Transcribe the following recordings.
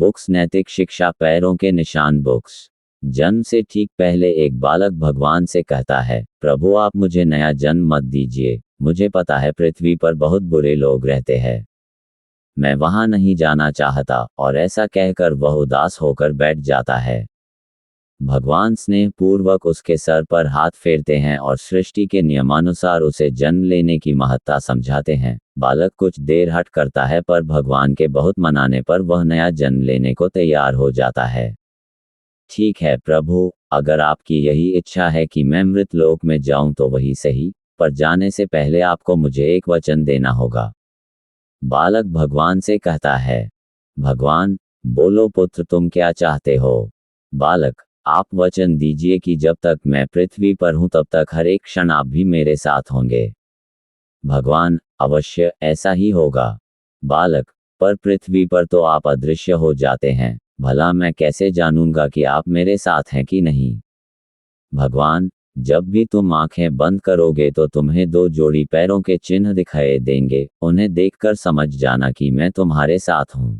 Books नैतिक शिक्षा पैरों के निशान बुक्स। जन्म से ठीक पहले एक बालक भगवान से कहता है, प्रभु आप मुझे नया जन्म मत दीजिए, मुझे पता है पृथ्वी पर बहुत बुरे लोग रहते हैं, मैं वहां नहीं जाना चाहता, और ऐसा कहकर वह उदास होकर बैठ जाता है। भगवान स्नेहपूर्वक उसके सर पर हाथ फेरते हैं और सृष्टि के नियमानुसार उसे जन्म लेने की महत्ता समझाते हैं। बालक कुछ देर हट करता है पर भगवान के बहुत मनाने पर वह नया जन्म लेने को तैयार हो जाता है। ठीक है प्रभु, अगर आपकी यही इच्छा है कि मैं मृत लोक में जाऊं तो वही सही, पर जाने से पहले आपको मुझे एक वचन देना होगा। बालक भगवान से कहता है, भगवान बोलो पुत्र तुम क्या चाहते हो। बालक, आप वचन दीजिए कि जब तक मैं पृथ्वी पर हूं तब तक हर एक क्षण आप भी मेरे साथ होंगे। भगवान, अवश्य ऐसा ही होगा। बालक, पर पृथ्वी पर तो आप अदृश्य हो जाते हैं, भला मैं कैसे जानूंगा कि आप मेरे साथ हैं कि नहीं। भगवान, जब भी तुम आंखें बंद करोगे तो तुम्हें 2 जोड़ी पैरों के चिन्ह दिखाई देंगे, उन्हें देखकर समझ जाना कि मैं तुम्हारे साथ हूं।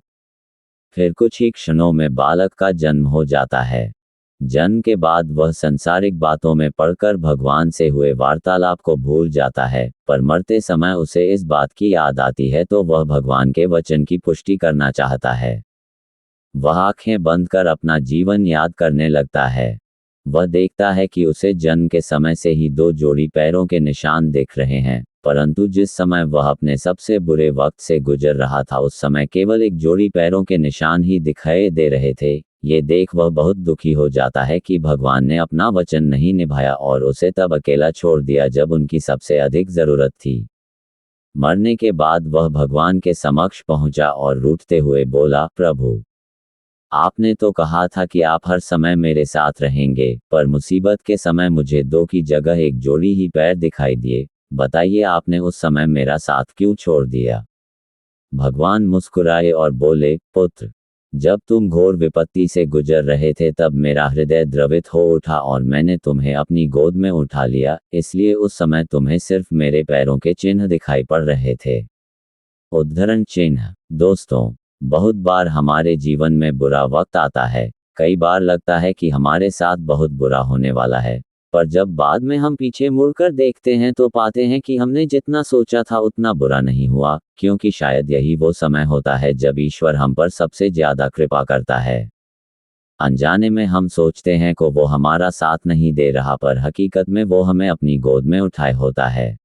फिर कुछ ही क्षणों में बालक का जन्म हो जाता है। जन्म के बाद वह संसारिक बातों में पड़कर भगवान से हुए वार्तालाप को भूल जाता है, पर मरते समय उसे इस बात की याद आती है तो वह भगवान के वचन की पुष्टि करना चाहता है। वह आंखें बंद कर अपना जीवन याद करने लगता है। वह देखता है कि उसे जन्म के समय से ही 2 जोड़ी पैरों के निशान दिख रहे हैं, परंतु जिस समय वह अपने सबसे बुरे वक्त से गुजर रहा था उस समय केवल 1 जोड़ी पैरों के निशान ही दिखाई दे रहे थे। ये देख वह बहुत दुखी हो जाता है कि भगवान ने अपना वचन नहीं निभाया और उसे तब अकेला छोड़ दिया जब उनकी सबसे अधिक जरूरत थी। मरने के बाद वह भगवान के समक्ष पहुंचा और रूठते हुए बोला, प्रभु आपने तो कहा था कि आप हर समय मेरे साथ रहेंगे, पर मुसीबत के समय मुझे 2 की जगह 1 जोड़ी ही पैर दिखाई दिए, बताइए आपने उस समय मेरा साथ क्यों छोड़ दिया। भगवान मुस्कुराए और बोले, पुत्र जब तुम घोर विपत्ति से गुजर रहे थे तब मेरा हृदय द्रवित हो उठा और मैंने तुम्हें अपनी गोद में उठा लिया, इसलिए उस समय तुम्हें सिर्फ मेरे पैरों के चिन्ह दिखाई पड़ रहे थे। उद्धरण चिन्ह। दोस्तों, बहुत बार हमारे जीवन में बुरा वक्त आता है, कई बार लगता है कि हमारे साथ बहुत बुरा होने वाला है, पर जब बाद में हम पीछे मुड़कर देखते हैं तो पाते हैं कि हमने जितना सोचा था उतना बुरा नहीं हुआ, क्योंकि शायद यही वो समय होता है जब ईश्वर हम पर सबसे ज्यादा कृपा करता है। अनजाने में हम सोचते हैं कि वो हमारा साथ नहीं दे रहा, पर हकीकत में वो हमें अपनी गोद में उठाए होता है।